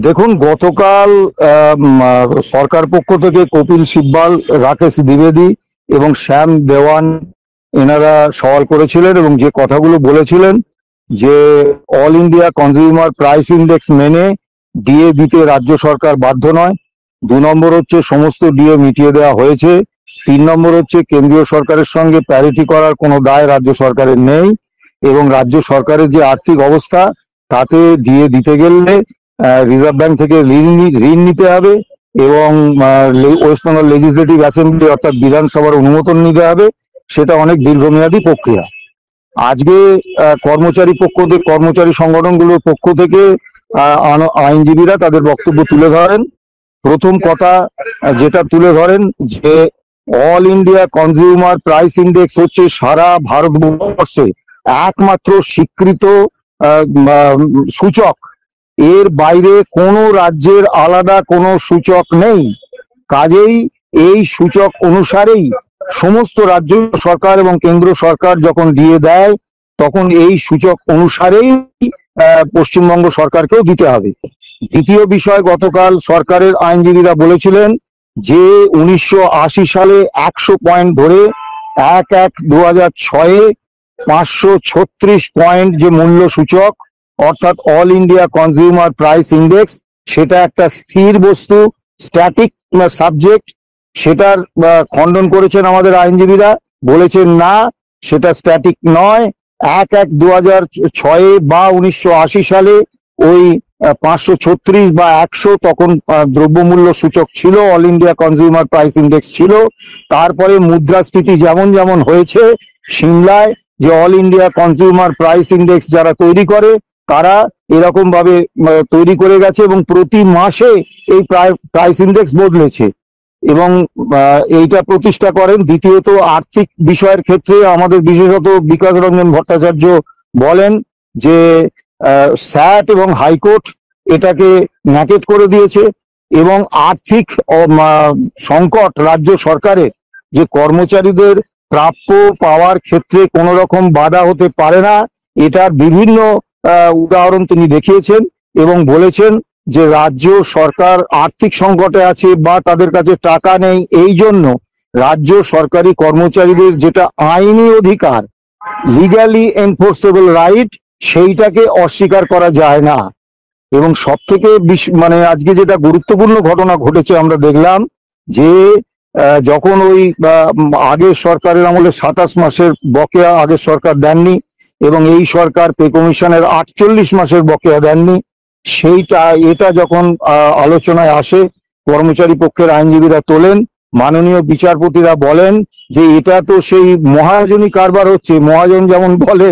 দেখুন, গতকাল সরকার পক্ষ থেকে কপিল সিব্বাল, রাকেশ দ্বিবেদী এবং শ্যাম দেওয়ান এনারা সওয়াল করেছিলেন এবং যে কথাগুলো বলেছিলেন যে all India consumer price index মেনে ডিএ দিতে রাজ্য সরকার বাধ্য নয়। 2 নম্বর হচ্ছে সমস্ত ডিএ মিটিয়ে দেওয়া হয়েছে। 3 নম্বর হচ্ছে কেন্দ্রীয় সরকারের সঙ্গে প্যারিটি করার কোনো দায় রাজ্য সরকারের নেই এবং রাজ্য সরকারের যে আর্থিক অবস্থা তাতে ডিএ দিতে গেলে রিজার্ভ ব্যাংক থেকে ঋণ নিতে হবে এবং ওয়েস্ট বেঙ্গল লেজিসলেটিভ অ্যাসেম্বলি অর্থাৎ বিধানসভার অনুমোদন নিতে হবে। সেটা অনেক দীর্ঘমেয়াদী প্রক্রিয়া। আজকে কর্মচারী সংগঠনগুলোর পক্ষ থেকে আইনজীবীরা তাদের বক্তব্য তুলে ধরেন। প্রথম কথা যেটা তুলে ধরেন যে all India consumer price index হচ্ছে সারা ভারতবর্ষে একমাত্র স্বীকৃত সূচক। এর বাইরে কোনো রাজ্যের আলাদা কোনো সূচক নেই। কাজেই এই সূচক অনুসারেই সমস্ত রাজ্য সরকার এবং কেন্দ্র সরকার যখন দিয়ে দেয় তখন এই সূচক অনুসারেই পশ্চিমবঙ্গ সরকারকেও দিতে হবে। দ্বিতীয় বিষয়, গতকাল সরকারের আইনজীবীরা বলেছিলেন যে 1980 সালে 100 পয়েন্ট ধরে 1/1/2006 536 পয়েন্ট যে মূল্য সূচক অর্থাৎ all India consumer price index, সেটা একটা স্থির বস্তু, স্ট্যাটিক সাবজেক্ট। সেটার খণ্ডন করেছেন আমাদের আইনজীবীরা, বলেছেন না সেটা স্ট্যাটিক নয়। 1/1/2006 বা 1980 সালে ওই 536 বা 100 তখন দ্রব্যমূল্য সূচক ছিল, all India consumer price index ছিল। তারপরে মুদ্রাস্ফীতি যেমন যেমন হয়েছে সিমলায়, যে all India consumer price index যারা তৈরি করে তারা এরকম ভাবে তৈরি করে গেছে এবং প্রতি মাসে এই প্রাইস ইন্ডেক্স বদলেছে এবং এইটা প্রতিষ্ঠা করেন। দ্বিতীয়ত, আর্থিক বিষয়ের ক্ষেত্রে আমাদের বিশেষত বিকাশ রঞ্জন ভট্টাচার্য বলেন যে স্যাট এবং হাইকোর্ট এটাকে ন্যাকেট করে দিয়েছে এবং আর্থিক সংকট রাজ্য সরকারের, যে কর্মচারীদের প্রাপ্য পাওয়ার ক্ষেত্রে কোনো রকম বাধা হতে পারে না, এটার বিভিন্ন উদাহরণ তিনি দেখিয়েছেন এবং বলেছেন যে রাজ্য সরকার আর্থিক সংকটে আছে বা তাদের কাছে টাকা নেই, এই জন্য রাজ্য সরকারি কর্মচারীদের যেটা আইনি অধিকার, লিগ্যালি এনফোর্সেবল রাইট, সেইটাকে অস্বীকার করা যায় না। এবং সব থেকে আজকে যেটা গুরুত্বপূর্ণ ঘটনা ঘটেছে আমরা দেখলাম যে যখন ওই আগের সরকারের আমলে 27 মাসের বকেয়া আগের সরকার দেননি এবং এই সরকার পে কমিশনের 48 মাসের বকেয়া দেননি, এটা যখন আলোচনায় আসে কর্মচারী পক্ষের আইনজীবীরা তোলেন, মাননীয় বিচারপতিরা বলেন যে এটা তো সেই মহাজনী কারবার হচ্ছে, মহাজন যেমন বলে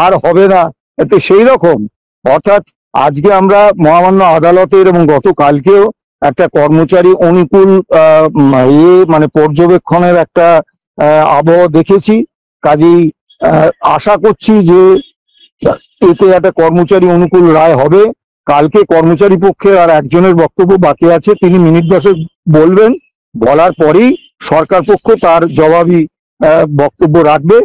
আর হবে না, এতে সেই রকম। অর্থাৎ আজকে আমরা মহামান্য আদালতের এবং গতকালকেও একটা কর্মচারী অনুকূল পর্যবেক্ষণের একটা আবহাওয়া দেখেছি। কাজেই আশা করছি যে এতে একটা কর্মচারী অনুকূল রায় হবে। কালকে কর্মচারী পক্ষের আর একজনের বক্তব্য বাকি আছে, তিনি মিনিট 10 বলবেন, বলার পরেই সরকার পক্ষ তার জবাবি বক্তব্য রাখবে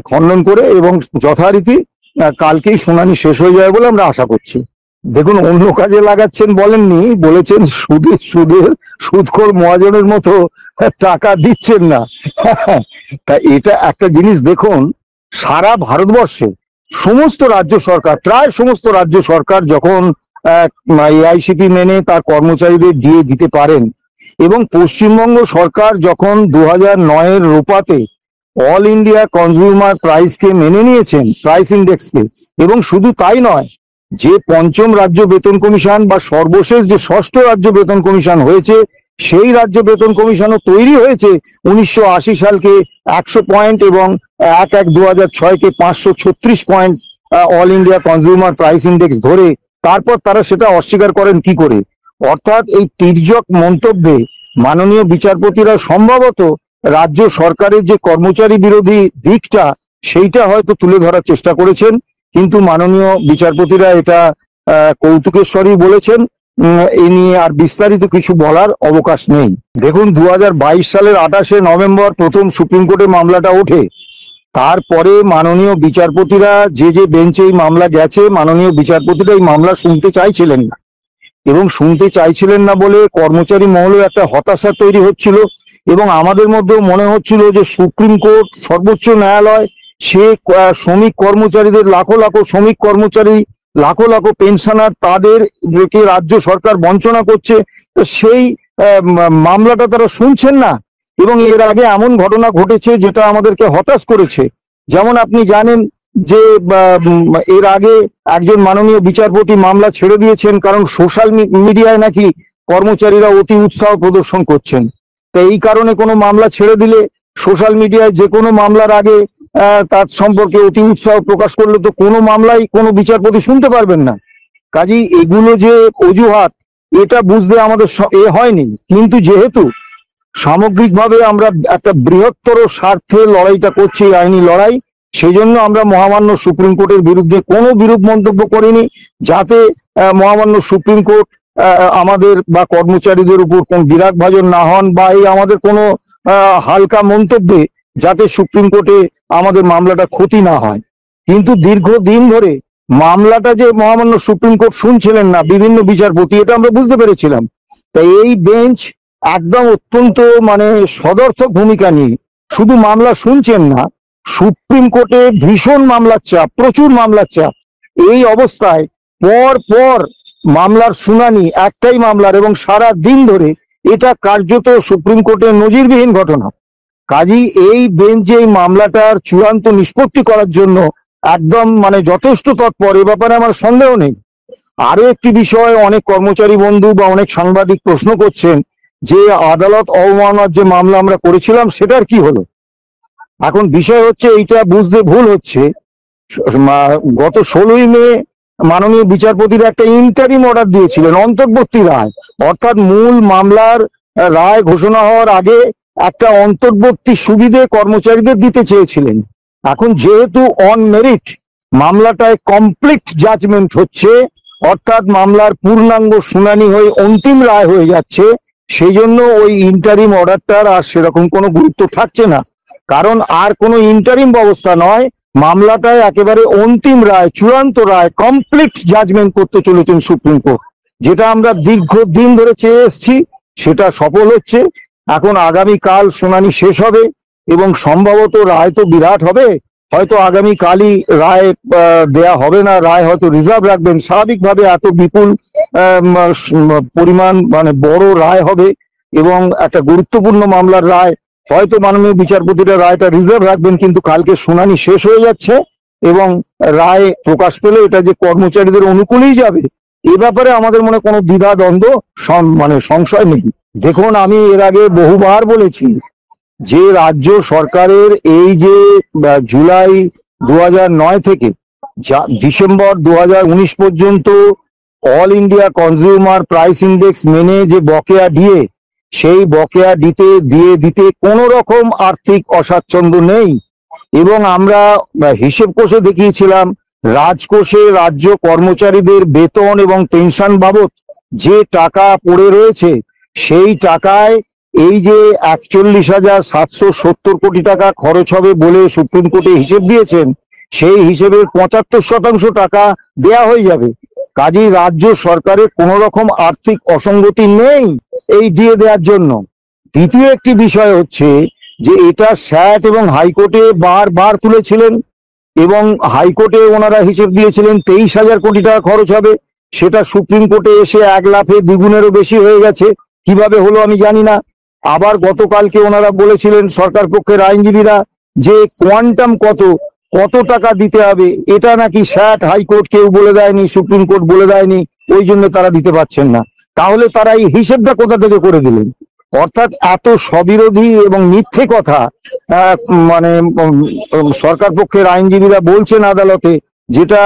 খণ্ডন করে এবং যথারীতি কালকেই শুনানি শেষ হয়ে যাবে বলে আমরা আশা করছি। দেখুন, অন্য কাজে লাগাচ্ছেন বলেননি, বলেছেন সুদখোর মহাজনের মতো টাকা দিচ্ছেন না। তা এটা একটা জিনিস দেখুন, সারা ভারতবর্ষে সমস্ত রাজ্য সরকার, প্রায় সমস্ত রাজ্য সরকার যখন এআইসিপি মেনে তার কর্মচারীদের দিয়ে দিতে পারেন এবং পশ্চিমবঙ্গ সরকার যখন 2009-এর রূপাতে অল ইন্ডিয়া কনজিউমার প্রাইসকে মেনে নিয়েছেন, প্রাইস ইন্ডেক্সকে, এবং শুধু তাই নয়, যে 5ম রাজ্য বেতন কমিশন বা সর্বশেষ যে 6ষ্ঠ রাজ্য বেতন কমিশন হয়েছে, সেই রাজ্য বেতন কমিশনও তৈরি হয়েছে 1980 সালকে 100 পয়েন্ট এবং 1/1/2006-কে 536 point all India consumer price index ধরে। তারপর তারা সেটা অস্বীকার করেন কি করে? অর্থাৎ এই তির্যক মন্তব্যে মাননীয় বিচারপতিরা সম্ভবত রাজ্য সরকারের যে কর্মচারী বিরোধী দিকটা সেইটা হয়তো তুলে ধরার চেষ্টা করেছেন, কিন্তু মাননীয় বিচারপতিরা এটা কৌতুকেশ্বরই বলেছেন। এই নিয়ে আর বিস্তারিত কিছু বলার অবকাশ নেই। দেখুন, 2022 সালের 28শে নভেম্বর প্রথম সুপ্রিম কোর্টে মামলাটা ওঠে। তারপরে মাননীয় বিচারপতিরা যে বেঞ্চে এই মামলা গেছে, মাননীয় বিচারপতিরা এই মামলা শুনতে চাইছিলেন না। এবং শুনতে চাইছিলেন না বলে কর্মচারী মহলেও একটা হতাশা তৈরি হচ্ছিল, এবং আমাদের মধ্যেও মনে হচ্ছিল যে সুপ্রিম কোর্ট, সর্বোচ্চ ন্যায়ালয়, সে শ্রমিক কর্মচারীদের, লাখো লাখো শ্রমিক কর্মচারী, লাখো লাখো পেনশনার, তাদেরকে রাজ্য সরকার বঞ্চনা করছে, তো সেই মামলাটা তারা শুনছেন না। এবং এর আগে এমন ঘটনা ঘটেছে যেটা আমাদেরকে হতাশ করেছে। যেমন আপনি জানেন যে এর আগে একজন মাননীয় বিচারপতি মামলা ছেড়ে দিয়েছেন, কারণ সোশ্যাল মিডিয়ায় নাকি কর্মচারীরা অতি উৎসাহ প্রদর্শন করছেন। তো এই কারণে কোনো মামলা ছেড়ে দিলে সোশ্যাল মিডিয়ায় যে কোনো মামলার আগে তার সম্পর্কে অতি উৎসাহ প্রকাশ করলে তো কোনো মামলাই কোনো বিচারপতি শুনতে পারবেন না। কাজেই এগুলো যে অজুহাত, এটা বুঝতে আমাদের হয়নি। কিন্তু যেহেতু সামগ্রিকভাবে আমরা একটা বৃহত্তর স্বার্থে লড়াইটা করছি, আইনি লড়াই, সেই জন্য আমরা মহামান্য সুপ্রিম কোর্টের বিরুদ্ধে কোনো বিরূপ মন্তব্য করিনি, যাতে মহামান্য সুপ্রিম কোর্ট আমাদের বা কর্মচারীদের উপর কোন বিরাগ ভাজন না হন, বা এই আমাদের কোনো হালকা মন্তব্যে যাতে সুপ্রিম কোর্টে আমাদের মামলাটা ক্ষতি না হয়। কিন্তু দীর্ঘদিন ধরে মামলাটা যে মহামান্য সুপ্রিম কোর্ট শুনছিলেন না বিভিন্ন বিচারপতি, এটা আমরা বুঝতে পেরেছিলাম। তাই এই বেঞ্চ একদম অত্যন্ত সদর্থক ভূমিকা নিয়ে শুধু মামলা শুনছেন না, সুপ্রিম কোর্টে ভীষণ মামলার চাপ, প্রচুর মামলার চাপ। এই অবস্থায় পর পর মামলার শুনানি, একটাই মামলার, এবং সারা দিন ধরে, এটা কার্যত সুপ্রিম কোর্টের নজিরবিহীন ঘটনা। কাজেই এই বেঞ্চ এই মামলাটার চূড়ান্ত নিষ্পত্তি করার জন্য একদম যথেষ্ট তৎপর, এ ব্যাপারে আমার সন্দেহ নেই। আরো একটি বিষয়, অনেক কর্মচারী বন্ধু বা অনেক সাংবাদিক প্রশ্ন করছেন যে আদালত অবমাননার যে মামলা আমরা করেছিলাম সেটার কি হলো। এখন বিষয় হচ্ছে, এইটা বুঝতে ভুল হচ্ছে। গত 16ই মে মাননীয় বিচারপতিরা একটা ইন্টারিম অর্ডার দিয়েছিলেন, অন্তর্বর্তী রায়, অর্থাৎ মূল মামলার রায় ঘোষণা হওয়ার আগে একটা অন্তর্বর্তী সুবিধে কর্মচারীদের দিতে চেয়েছিলেন। এখন যেহেতু অন মেরিট মামলাটায় কমপ্লিট জাজমেন্ট হচ্ছে, অর্থাৎ মামলার পূর্ণাঙ্গ শুনানি হয়ে অন্তিম রায় হয়ে যাচ্ছে, সেই জন্য ওই ইন্টারিম অর্ডারটার আর সেরকম কোনো গুরুত্ব থাকছে না। কারণ আর কোনো ইন্টারিম ব্যবস্থা নয়, মামলাটায় একেবারে অন্তিম রায়, চূড়ান্ত রায়, কমপ্লিট জাজমেন্ট করতে চলেছেন সুপ্রিম কোর্ট, যেটা আমরা দীর্ঘদিন ধরে চেয়ে এসেছি, সেটা সফল হচ্ছে। এখন আগামীকাল শুনানি শেষ হবে এবং সম্ভবত রায় তো বিরাট হবে। হয়তো আগামীকালই রায় দেয়া হবে না, রায় হয়তো রিজার্ভ রাখবেন। স্বাভাবিকভাবে এত বিপুল পরিমাণ বড় রায় হবে এবং একটা গুরুত্বপূর্ণ মামলার রায়, হয়তো মাননীয় বিচারপতিরা রায়টা রিজার্ভ রাখবেন। কিন্তু কালকে শুনানি শেষ হয়ে যাচ্ছে এবং রায় প্রকাশ পেলে এটা যে কর্মচারীদের অনুকূলেই যাবে, এ ব্যাপারে আমাদের মনে কোনো দ্বিধা দ্বন্দ্ব সংশয় নেই। দেখুন, আমি এর আগে বহুবার বলেছি যে রাজ্য সরকারের এই যে জুলাই 2009 থেকে ডিসেম্বর 2019 পর্যন্ত all India consumer price index মেনে যে বকেয়া ডিএ, সেই বকেয়া দিতে কোনো রকম আর্থিক অস্বাচ্ছন্দ্য নেই। এবং আমরা হিসেব কষে দেখিয়েছিলাম, রাজকোষে রাজ্য কর্মচারীদের বেতন এবং পেনশন বাবদ যে টাকা পড়ে রয়েছে, সেই টাকায় এই যে 41,770 কোটি টাকা খরচ হবে বলে সুপ্রিম কোর্টে হিসেব দিয়েছেন, সেই হিসেবের 75% টাকা দেয়া হয়ে যাবে। কাজেই রাজ্য সরকারের কোন রকম আর্থিক অসঙ্গতি নেই এই দিয়ে দেওয়ার জন্য। দ্বিতীয় একটি বিষয় হচ্ছে যে এটা স্যাট এবং হাইকোর্টে বারবার তুলেছিলেন, এবং হাইকোর্টে ওনারা হিসেব দিয়েছিলেন 23,000 কোটি টাকা খরচ হবে, সেটা সুপ্রিম কোর্টে এসে 1 লাফে দ্বিগুণেরও বেশি হয়ে গেছে। কিভাবে হলো আমি জানি না। আবার গতকালকে ওনারা বলেছিলেন, সরকার পক্ষের আইনজীবীরা, যে কোয়ান্টাম কত টাকা দিতে হবে, এটা নাকি স্যাট হাইকোর্ট কেউ বলে দেয়নি, সুপ্রিম কোর্ট বলে দেয়নি, ওই জন্য তারা দিতে পারছেন না। তাহলে তারা এই হিসেবটা কোথা থেকে করে দিলেন? অর্থাৎ এত স্ববিরোধী এবং মিথ্যে কথা সরকার পক্ষের আইনজীবীরা বলছেন আদালতে, যেটা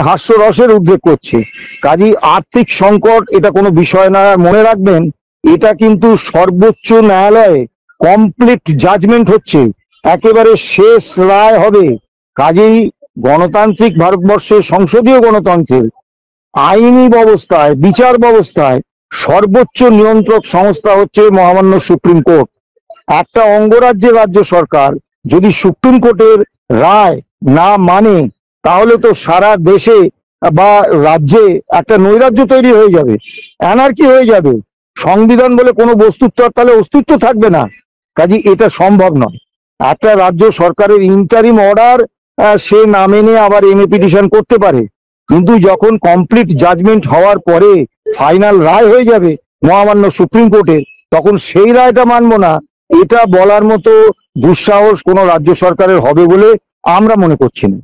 হাস্যরসের উদ্রেক করছে। কাজেই আর্থিক সংকট এটা কোনো বিষয় না। মনে রাখবেন, এটা কিন্তু সর্বোচ্চ ন্যায়ালয়ে কমপ্লিট জাজমেন্ট হচ্ছে, একেবারে শেষ রায় হবে। কাজেই গণতান্ত্রিক ভারতবর্ষের সংসদীয় গণতন্ত্রের আইনি ব্যবস্থায়, বিচার ব্যবস্থায় সর্বোচ্চ নিয়ন্ত্রক সংস্থা হচ্ছে মহামান্য সুপ্রিম কোর্ট। একটা অঙ্গরাজ্যের রাজ্য সরকার যদি সুপ্রিম কোর্টের রায় না মানে, তাহলে তো সারা দেশে বা রাজ্যে একটা নৈরাজ্য তৈরি হয়ে যাবে, অ্যানার্কি হয়ে যাবে, সংবিধান বলে কোনো বস্তুর তো আর তাহলে অস্তিত্ব থাকবে না। কাজে এটা সম্ভব নয়। একটা রাজ্য সরকারের ইন্টারিম অর্ডার সে না মেনে আবার এমএ পিটিশন করতে পারে, কিন্তু যখন কমপ্লিট জাজমেন্ট হওয়ার পরে ফাইনাল রায় হয়ে যাবে মহামান্য সুপ্রিম কোর্টের, তখন সেই রায়টা মানবো না, এটা বলার মতো দুঃসাহস কোনো রাজ্য সরকারের হবে বলে আমরা মনে করছি না।